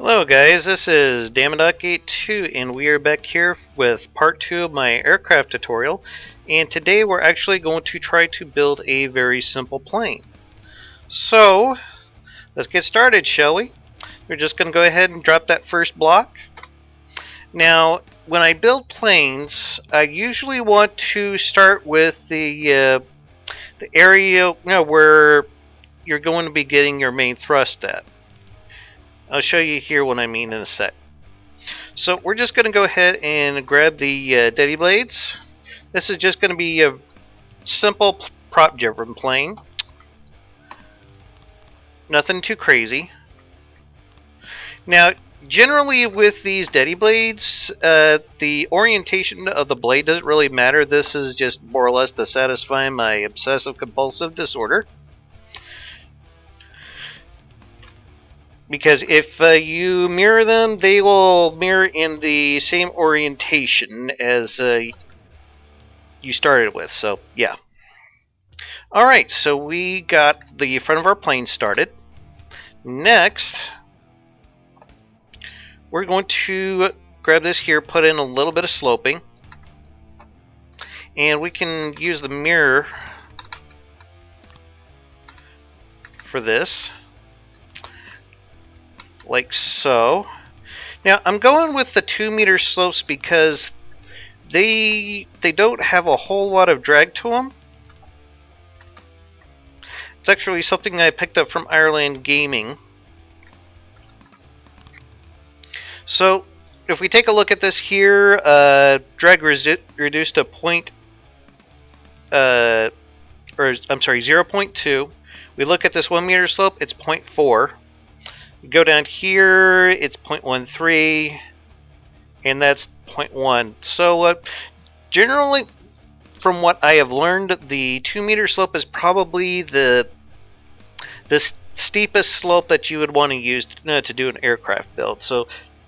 Hello guys, this is Dama.82 and we are back here with part 2 of my aircraft tutorial, and today we're actually going to try to build a very simple plane. So let's get started, shall we? We're just going to go ahead and drop that first block. Now when I build planes, I usually want to start with the area where you're going to be getting your main thrust at. I'll show you here what I mean in a sec. So we're just going to go ahead and grab the Daddy Blades. This is just going to be a simple prop driven plane. Nothing too crazy. Now, generally with these Daddy Blades, the orientation of the blade doesn't really matter. This is just more or less to satisfy my obsessive compulsive disorder. Because if you mirror them, they will mirror in the same orientation as you started with. So, yeah. Alright, so we got the front of our plane started. Next, we're going to grab this here, put in a little bit of sloping. And we can use the mirror for this. Like so. Now I'm going with the 2-meter slopes because they don't have a whole lot of drag to them. It's actually something I picked up from Ireland Gaming. So if we take a look at this here, drag reduced to 0.2. We look at this 1-meter slope, it's 0.4. Go down here, it's 0.13, and that's 0.1. So generally, from what I have learned, the 2-meter slope is probably the steepest slope that you would want to use to do an aircraft build. So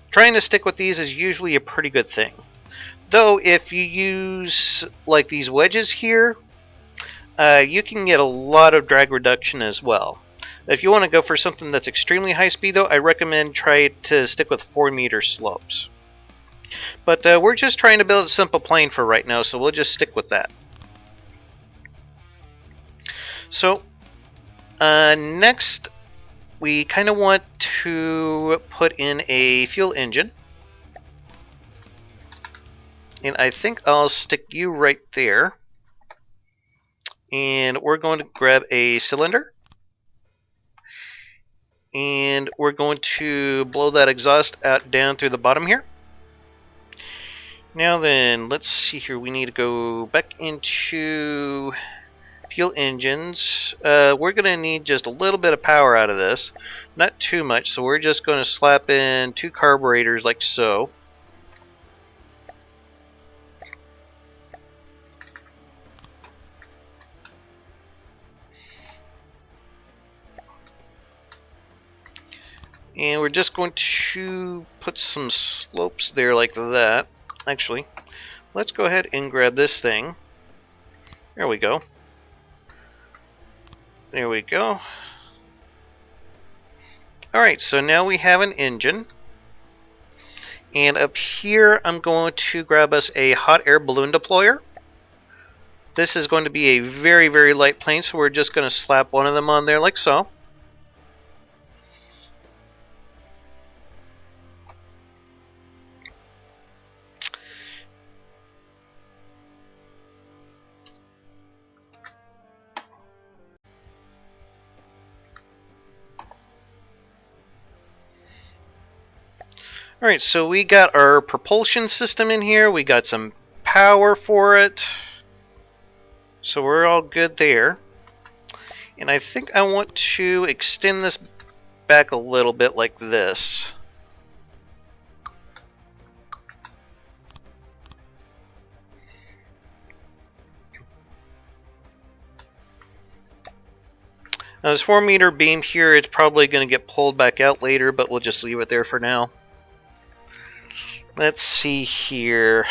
trying to stick with these is usually a pretty good thing. Though if you use like these wedges here, you can get a lot of drag reduction as well. If you want to go for something that's extremely high speed, though, I recommend try to stick with 4-meter slopes. But we're just trying to build a simple plane for right now, so we'll just stick with that. So next, we kind of want to put in a fuel engine. And I think I'll stick you right there. And we're going to grab a cylinder. And we're going to blow that exhaust out down through the bottom here. Now then, let's see here. We need to go back into fuel engines. We're going to need just a little bit of power out of this. Not too much, so we're just going to slap in 2 carburetors like so. And we're just going to put some slopes there like that. Actually, let's go ahead and grab this thing. There we go. There we go. Alright, so now we have an engine. And up here, I'm going to grab us a hot air balloon deployer. This is going to be a very, very light plane, so we're just going to slap one of them on there like so. Alright, so we got our propulsion system in here. We got some power for it. So we're all good there. And I think I want to extend this back a little bit like this. Now this 4-meter beam here, it's probably going to get pulled back out later, but we'll just leave it there for now. Let's see here.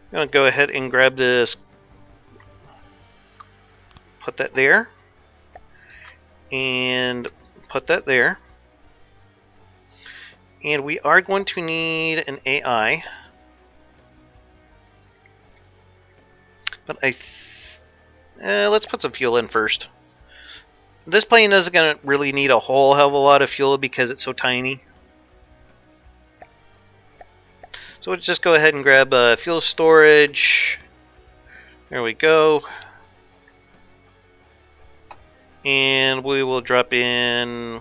I'm going to go ahead and grab this put that there. And put that there. And we are going to need an AI. But let's put some fuel in first. This plane isn't going to really need a whole hell of a lot of fuel because it's so tiny. So let's just go ahead and grab fuel storage. There we go. And we will drop in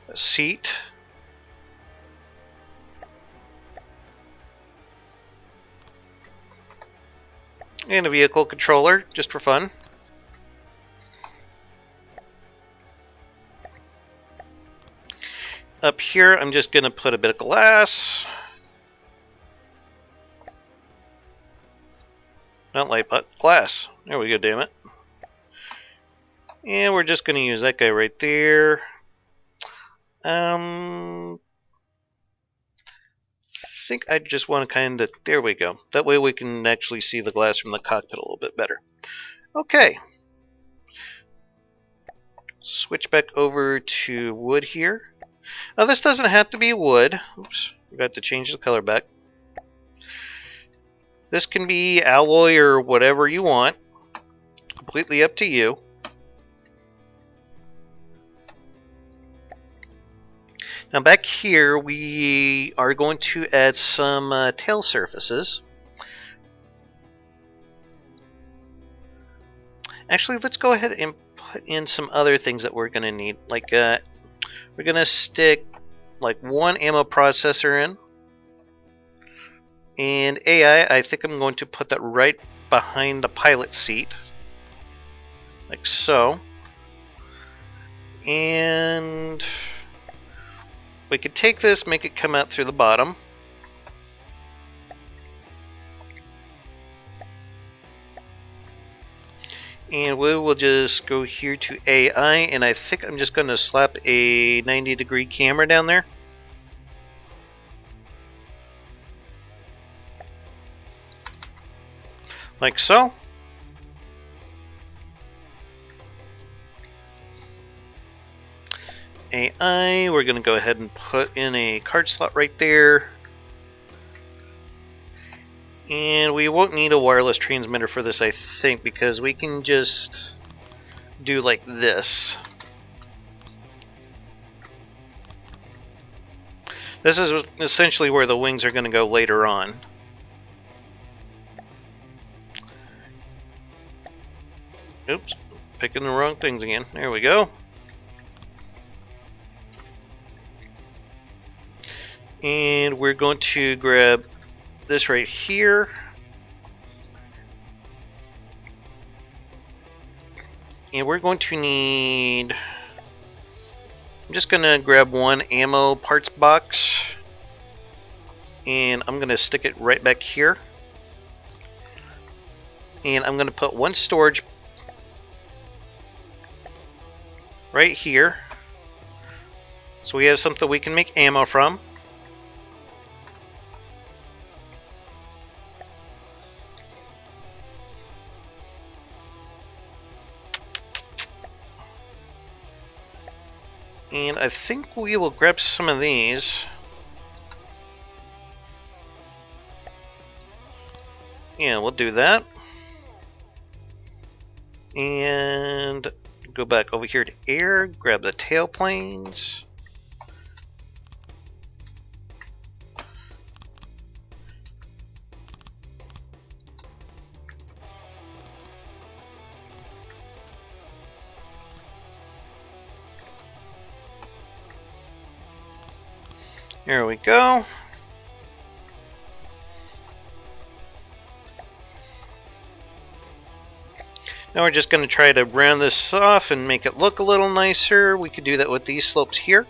a seat. And a vehicle controller, just for fun. Up here, I'm just going to put a bit of glass. Not light, but glass. There we go, damn it. And we're just going to use that guy right there. I think I just want to kind of... There we go. That way we can actually see the glass from the cockpit a little bit better. Okay. Switch back over to wood here. Now this doesn't have to be wood. Oops, forgot to change the color back. This can be alloy or whatever you want. Completely up to you. Now back here we are going to add some tail surfaces. Actually, let's go ahead and put in some other things that we're going to need. Like we're going to stick like one ammo processor in. And AI, I think I'm going to put that right behind the pilot seat. Like so. And we could take this, make it come out through the bottom. And we will just go here to AI, and I think I'm just going to slap a 90-degree camera down there. Like so. AI, we're going to go ahead and put in a card slot right there. And we won't need a wireless transmitter for this, I think, because we can just do like this. This is essentially where the wings are going to go later on. Oops, picking the wrong things again. There we go. And we're going to grab this right here. And we're going to need... I'm just going to grab one ammo parts box. And I'm going to stick it right back here. And I'm going to put one storage right here. So we have something we can make ammo from. And I think we will grab some of these. Yeah, we'll do that. And go back over here to air, grab the tail planes. There we go. Now we're just going to try to round this off and make it look a little nicer. We could do that with these slopes here.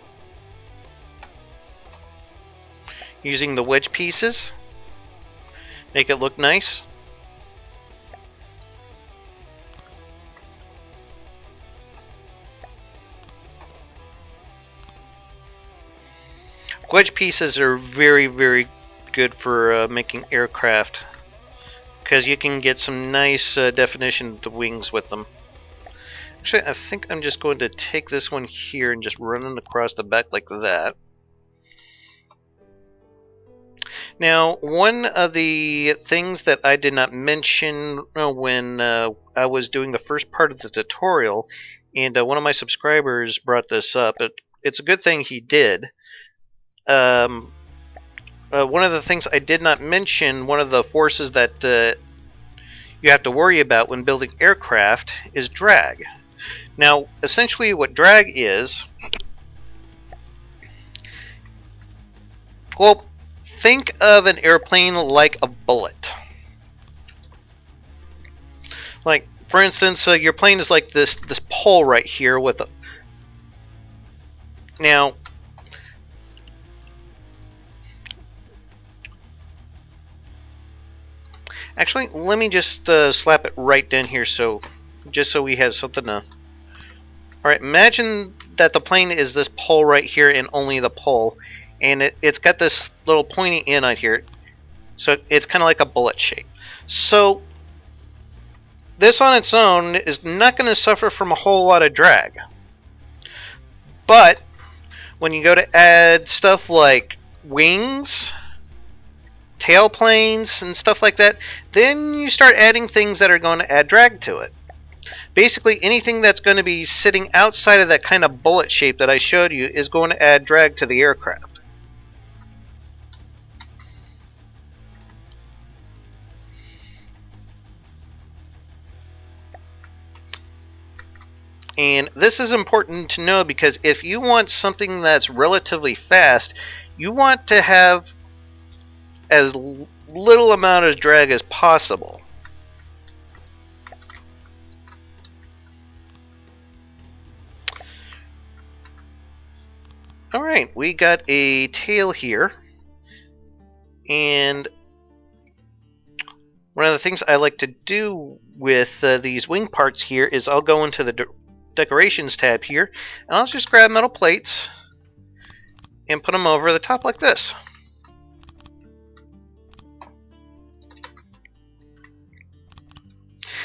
Using the wedge pieces. Make it look nice. Wedge pieces are very, very good for making aircraft, because you can get some nice definition of the wings with them. Actually, I think I'm just going to take this one here and just run it across the back like that. Now, one of the things that I did not mention when I was doing the first part of the tutorial, and one of my subscribers brought this up, it's a good thing he did. One of the things I did not mention, one of the forces that you have to worry about when building aircraft is drag. Now, essentially what drag is, well, think of an airplane like a bullet. Like, for instance, your plane is like this pole right here with a... Now, actually, let me just slap it right down here, just so we have something to... Alright, imagine that the plane is this pole right here and only the pole. And it's got this little pointy end out here. So it's kind of like a bullet shape. So this on its own is not going to suffer from a whole lot of drag. But when you go to add stuff like wings, tailplanes, and stuff like that, then you start adding things that are going to add drag to it. Basically, anything that's going to be sitting outside of that kind of bullet shape that I showed you is going to add drag to the aircraft. And this is important to know because if you want something that's relatively fast, you want to have as little amount of drag as possible. Alright, we got a tail here. And one of the things I like to do with these wing parts here is I'll go into the decorations tab here and I'll just grab metal plates and put them over the top like this.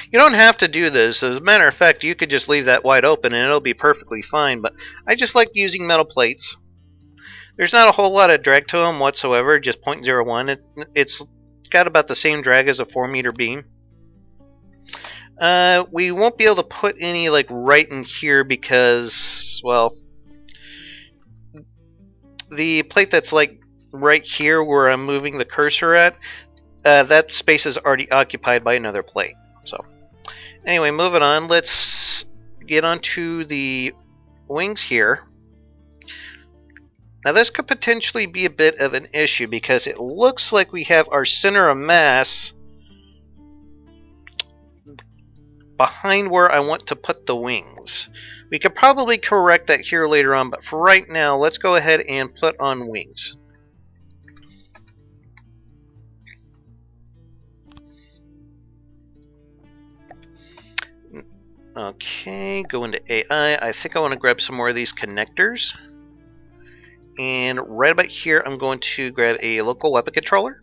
You don't have to do this. As a matter of fact, you could just leave that wide open and it'll be perfectly fine, but I just like using metal plates. There's not a whole lot of drag to them whatsoever, just 0.01. It's got about the same drag as a 4-meter beam. We won't be able to put any like right in here because, well, the plate that's like right here where I'm moving the cursor at, that space is already occupied by another plate. So anyway, moving on, let's get onto the wings here. Now this could potentially be a bit of an issue because it looks like we have our center of mass behind where I want to put the wings. We could probably correct that here later on, but for right now, let's go ahead and put on wings. Okay, go into AI. I think I want to grab some more of these connectors. And right about here, I'm going to grab a local weapon controller.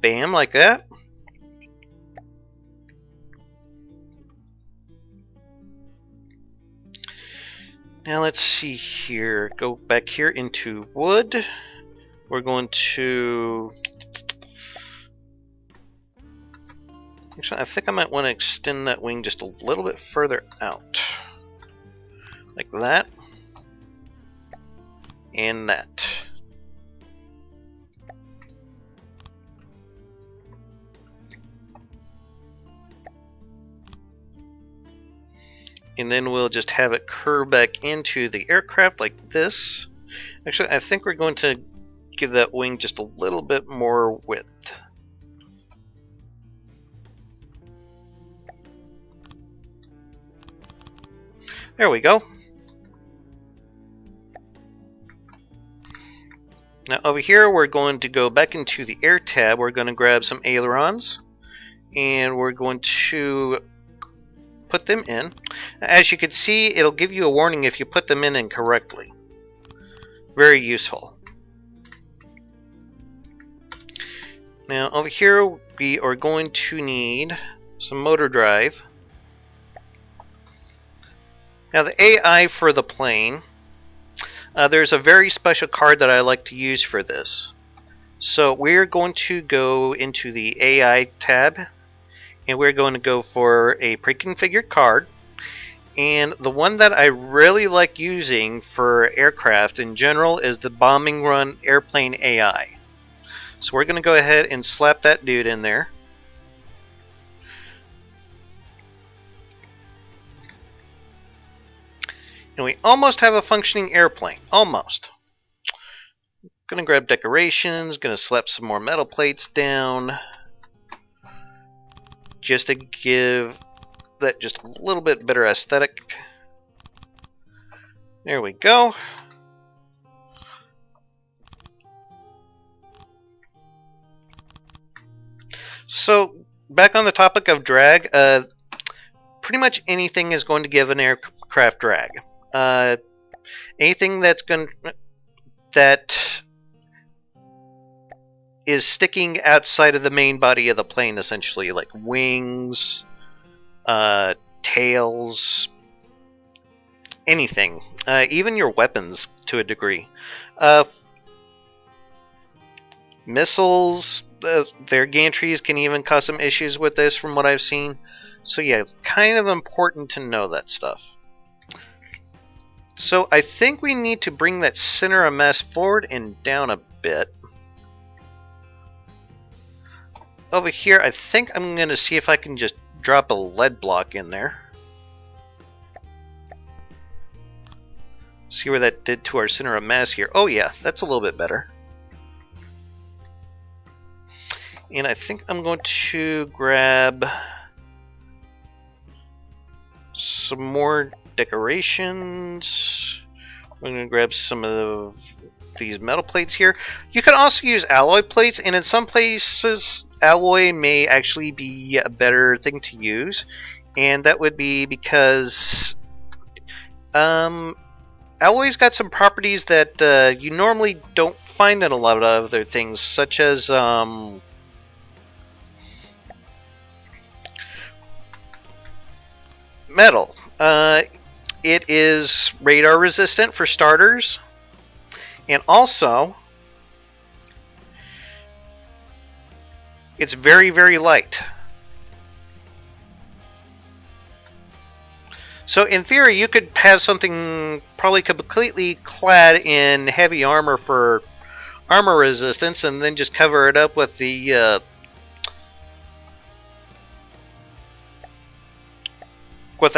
Bam, like that. Now let's see here. Go back here into wood. We're going to... Actually, I think I might want to extend that wing just a little bit further out. Like that. And that. And then we'll just have it curve back into the aircraft like this. Actually, I think we're going to give that wing just a little bit more width. There we go. Now over here we're going to go back into the air tab. We're going to grab some ailerons and we're going to put them in. As you can see, it'll give you a warning if you put them in incorrectly. Very useful. Now over here we are going to need some motor drive. Now the AI for the plane, there's a very special card that I like to use for this. So we're going to go into the AI tab, and we're going to go for a pre-configured card. And the one that I really like using for aircraft in general is the Bombing Run Airplane AI. So we're going to go ahead and slap that dude in there. And we almost have a functioning airplane. Almost. Going to grab decorations, going to slap some more metal plates down. Just to give that just a little bit better aesthetic. There we go. So, back on the topic of drag, pretty much anything is going to give an aircraft drag. Anything that is sticking outside of the main body of the plane, essentially, like wings, tails, anything, even your weapons to a degree. Missiles, their gantries can even cause some issues with this from what I've seen. So yeah, it's kind of important to know that stuff. So I think we need to bring that center of mass forward and down a bit. Over here, I think I'm going to see if I can just drop a lead block in there. See where that did to our center of mass here. Oh yeah, that's a little bit better. And I think I'm going to grab some more decorations. We're going to grab some of these metal plates here. You can also use alloy plates, and in some places alloy may actually be a better thing to use, and that would be because alloy's got some properties that you normally don't find in a lot of other things, such as metal. It is radar resistant for starters, and also it's very, very light. So in theory, you could have something probably completely clad in heavy armor for armor resistance, and then just cover it up with the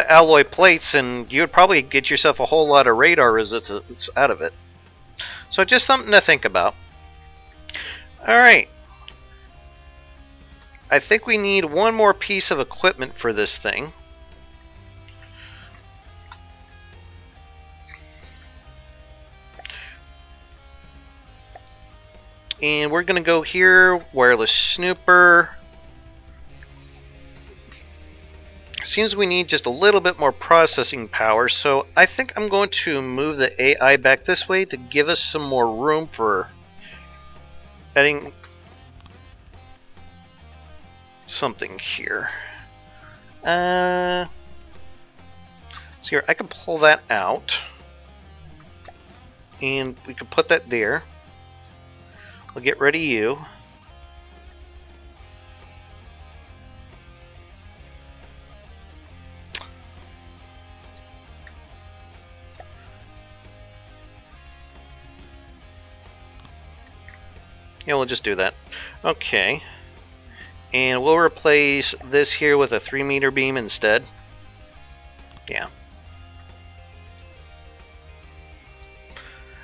alloy plates, and you would probably get yourself a whole lot of radar resistance out of it. So just something to think about. Alright. I think we need one more piece of equipment for this thing. And we're going to go here, wireless snooper. Seems we need just a little bit more processing power, so I think I'm going to move the AI back this way to give us some more room for adding something here. So here, I can pull that out, and we can put that there. We'll get rid of you. Yeah, we'll just do that. Okay. And we'll replace this here with a 3-meter beam instead. Yeah.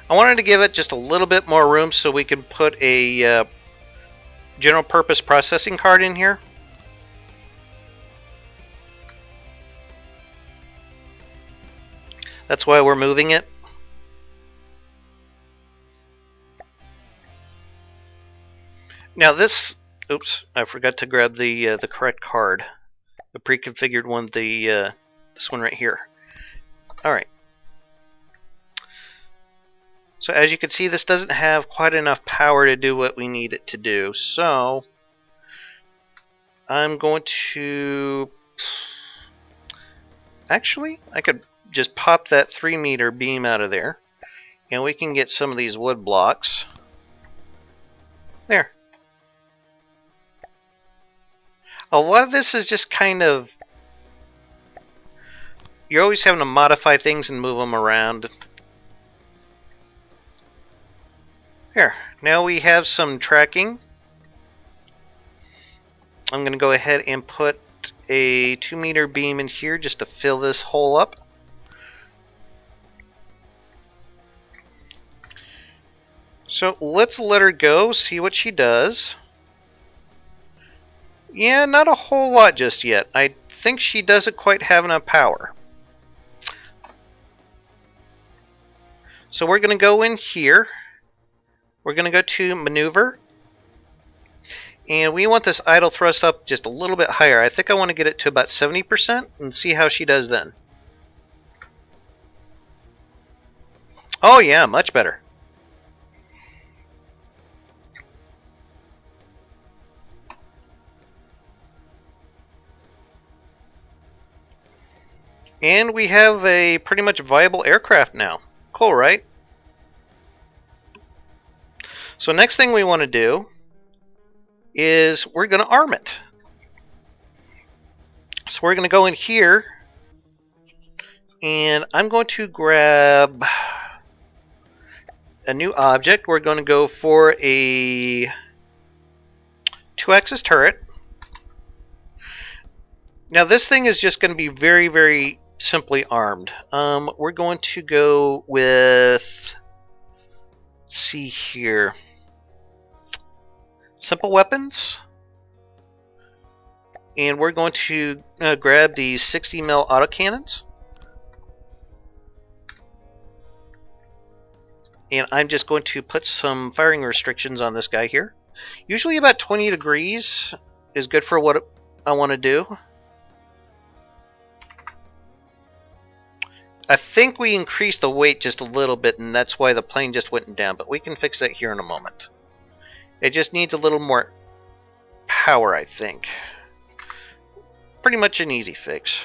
I wanted to give it just a little bit more room so we can put a general purpose processing card in here. That's why we're moving it. Now this, oops, I forgot to grab the correct card, the pre-configured one, this one right here. All right. So as you can see, this doesn't have quite enough power to do what we need it to do. So I'm going to, actually, I could just pop that 3-meter beam out of there, and we can get some of these wood blocks. There. A lot of this is just kind of... You're always having to modify things and move them around. Here, now we have some tracking. I'm going to go ahead and put a 2-meter beam in here just to fill this hole up. So let's let her go, see what she does. Yeah, not a whole lot just yet. I think she doesn't quite have enough power. So we're going to go in here. We're going to go to Maneuver. And we want this idle thrust up just a little bit higher. I think I want to get it to about 70% and see how she does then. Oh yeah, much better. And we have a pretty much viable aircraft now. Cool, right? So next thing we want to do is we're going to arm it. So we're going to go in here, and I'm going to grab a new object. We're going to go for a 2-axis turret. Now this thing is just going to be very, very simply armed. We're going to go with, let's see here, simple weapons, and we're going to grab these 60 mil autocannons, and I'm just going to put some firing restrictions on this guy here. Usually about 20 degrees is good for what I want to do. I think we increased the weight just a little bit, and that's why the plane just went down, but we can fix that here in a moment. It just needs a little more power, I think. Pretty much an easy fix.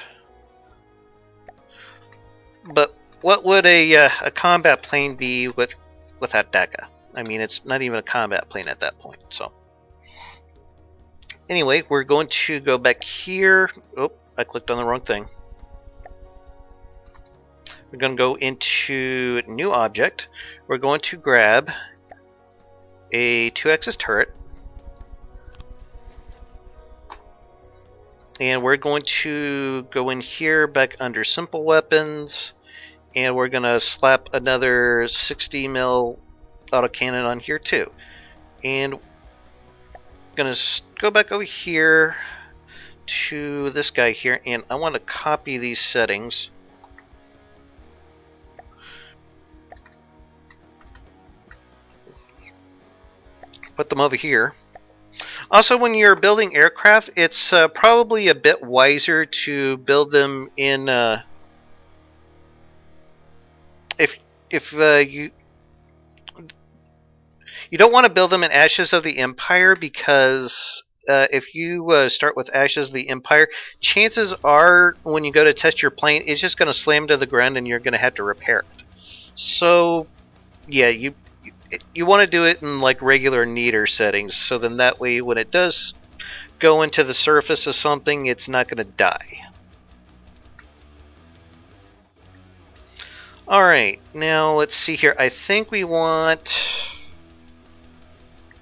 But what would a combat plane be without DACA? I mean, it's not even a combat plane at that point. So anyway, we're going to go back here. Oh, I clicked on the wrong thing. We're going to go into New Object. We're going to grab a 2-axis turret. And we're going to go in here back under Simple Weapons. And we're going to slap another 60 mil autocannon on here too. And we're going to go back over here to this guy here. And I want to copy these settings. Put them over here. Also, when you're building aircraft, it's probably a bit wiser to build them in. If you don't want to build them in Ashes of the Empire, because if you start with Ashes of the Empire, chances are when you go to test your plane, it's just going to slam to the ground and you're going to have to repair it. So, yeah, you want to do it in like regular neater settings, so then that way when it does go into the surface of something, it's not going to die. Alright, now let's see here. I think we want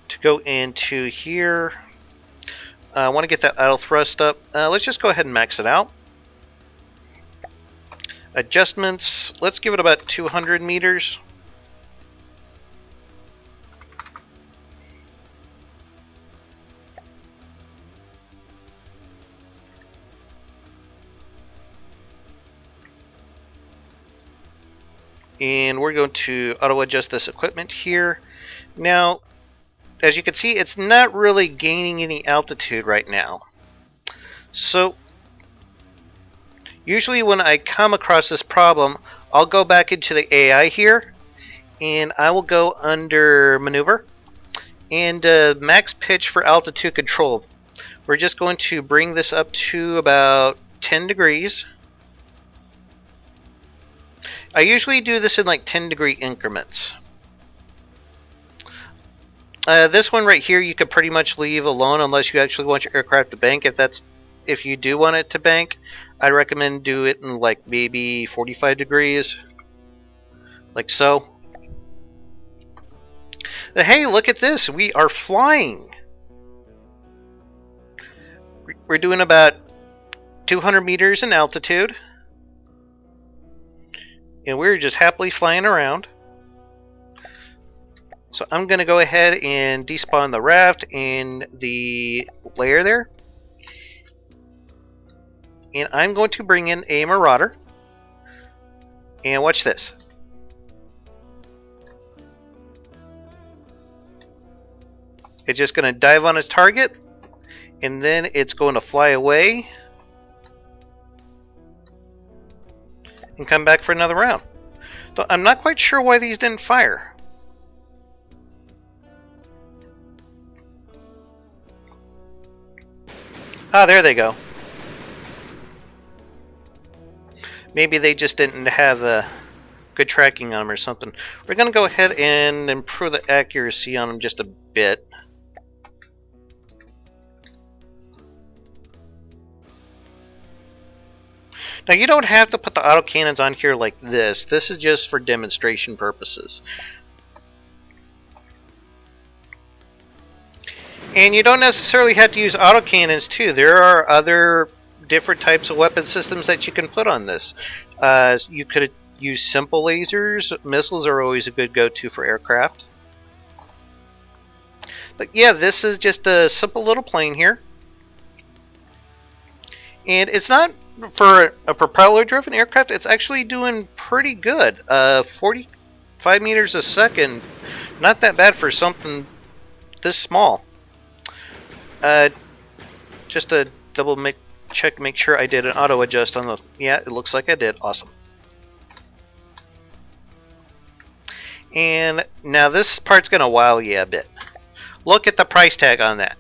to go into here. I want to get that idle thrust up. Let's just go ahead and max it out. Adjustments, let's give it about 200 meters. And we're going to auto adjust this equipment here. Now, as you can see, it's not really gaining any altitude right now. So, usually when I come across this problem, I'll go back into the AI here, and I will go under Maneuver, and Max Pitch for Altitude Control. We're just going to bring this up to about 10 degrees. I usually do this in like 10-degree increments. This one right here you could pretty much leave alone unless you actually want your aircraft to bank. If you do want it to bank, I'd recommend do it in like maybe 45 degrees, like so. Hey, look at this! We are flying. We're doing about 200 meters in altitude, and we're just happily flying around. So I'm going to go ahead and despawn the raft in the layer there. And I'm going to bring in a marauder. And watch this. It's just going to dive on its target. And then it's going to fly away. And come back for another round. So I'm not quite sure why these didn't fire. Ah, there they go. Maybe they just didn't have a good tracking on them or something. We're going to go ahead and improve the accuracy on them just a bit. Now you don't have to put the autocannons on here like this. This is just for demonstration purposes. And you don't necessarily have to use autocannons too. There are other different types of weapon systems that you can put on this. You could use simple lasers. Missiles are always a good go-to for aircraft. But yeah, this is just a simple little plane here. And it's not for a propeller-driven aircraft. It's actually doing pretty good. 45 meters a second. Not that bad for something this small. Just to check, make sure I did an auto adjust on the. Yeah, it looks like I did. Awesome. And now this part's gonna wow you a bit. Look at the price tag on that.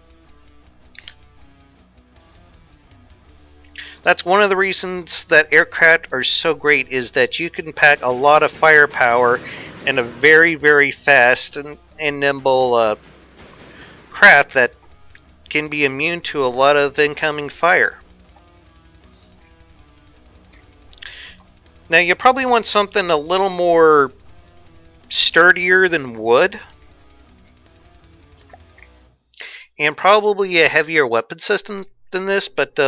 That's one of the reasons that aircraft are so great, is that you can pack a lot of firepower in a very, very fast and nimble craft that can be immune to a lot of incoming fire. Now you probably want something a little more sturdier than wood, and probably a heavier weapon system than this, but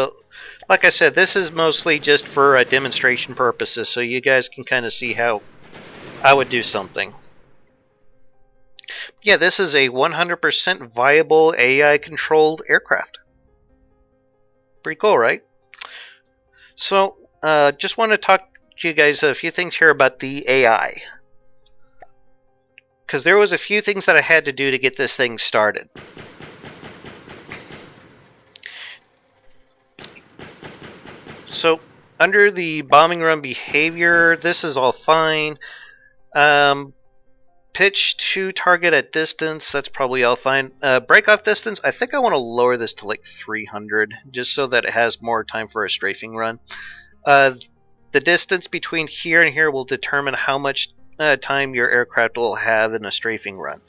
like I said, this is mostly just for demonstration purposes, so you guys can kind of see how I would do something. Yeah, this is a 100% viable AI-controlled aircraft. Pretty cool, right? So, just want to talk to you guys a few things here about the AI. Because there was a few things that I had to do to get this thing started. So, under the bombing run behavior, this is all fine. Pitch to target at distance, that's probably all fine. Break off distance, I think I want to lower this to like 300, just so that it has more time for a strafing run. The distance between here and here will determine how much time your aircraft will have in a strafing run.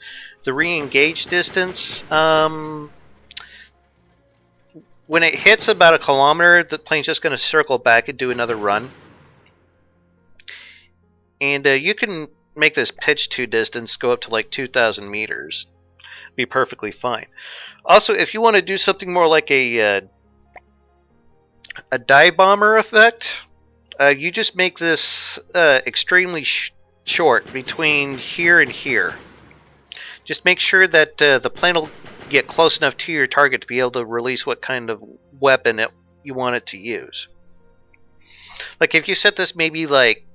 The re-engage distance, when it hits about 1 kilometer, the plane's just going to circle back and do another run. And you can make this pitch to distance go up to like 2,000 meters. Be perfectly fine. Also, if you want to do something more like a dive bomber effect, you just make this extremely short between here and here. Just make sure that the plane will get close enough to your target to be able to release what kind of weapon you want it to use. Like if you set this maybe like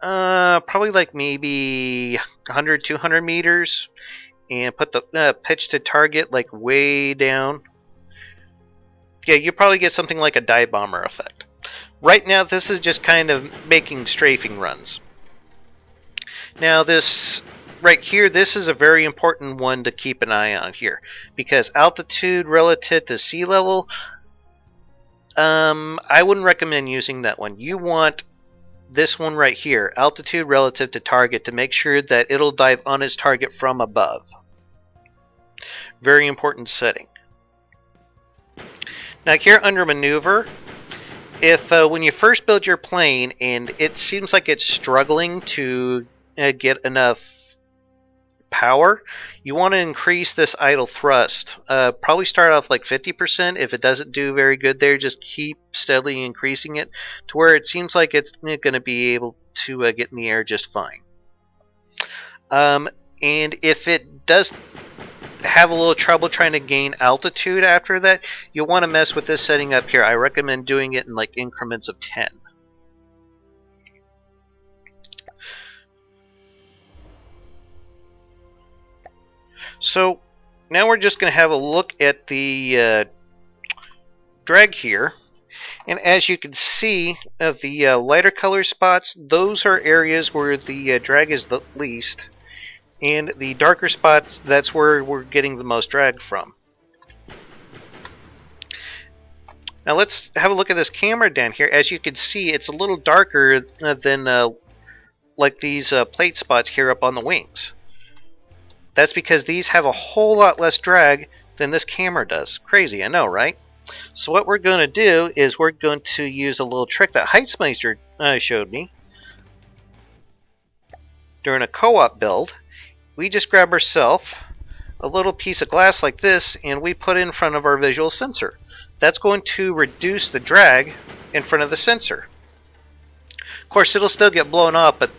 probably like maybe 100, 200 meters, and put the pitch to target like way down. Yeah, you probably get something like a dive bomber effect. Right now, this is just kind of making strafing runs. Now, this right here, this is a very important one to keep an eye on here, because altitude relative to sea level, I wouldn't recommend using that one. You want this one right here, altitude relative to target, to make sure that it'll dive on its target from above. Very important setting. Now here under maneuver, if when you first build your plane and it seems like it's struggling to get enough power, you want to increase this idle thrust. Probably start off like 50%. If it doesn't do very good there, just keep steadily increasing it to where it seems like it's going to be able to get in the air just fine. And if it does have a little trouble trying to gain altitude after that, you'll want to mess with this setting up here. I recommend doing it in like increments of 10. So now we're just going to have a look at the drag here. And as you can see, the lighter color spots, those are areas where the drag is the least. And the darker spots, that's where we're getting the most drag from. Now let's have a look at this camera down here. As you can see, it's a little darker than like these plate spots here up on the wings. That's because these have a whole lot less drag than this camera does. Crazy, I know, right? So what we're going to do is we're going to use a little trick that Heitzmeister showed me during a co-op build. We just grab ourselves a little piece of glass like this and we put it in front of our visual sensor. That's going to reduce the drag in front of the sensor. Of course, it'll still get blown up, but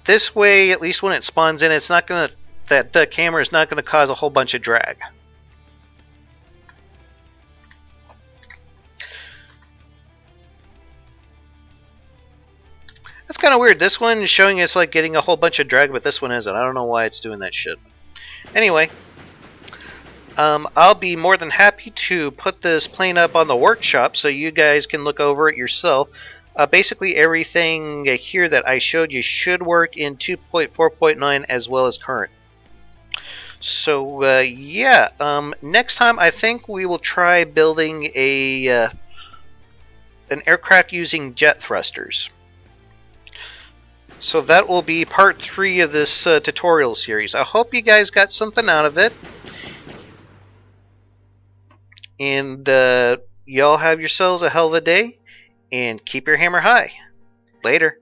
this way, at least when it spawns in, it's not going to, that camera is not going to cause a whole bunch of drag. That's kind of weird. This one is showing it's like getting a whole bunch of drag, but this one isn't. I don't know why it's doing that shit. Anyway, I'll be more than happy to put this plane up on the workshop so you guys can look over it yourself. Basically, everything here that I showed you should work in 2.4.9 as well as current. So, yeah. Next time, I think we will try building an aircraft using jet thrusters. So that will be part 3 of this tutorial series. I hope you guys got something out of it. And y'all have yourselves a hell of a day. And keep your hammer high. Later.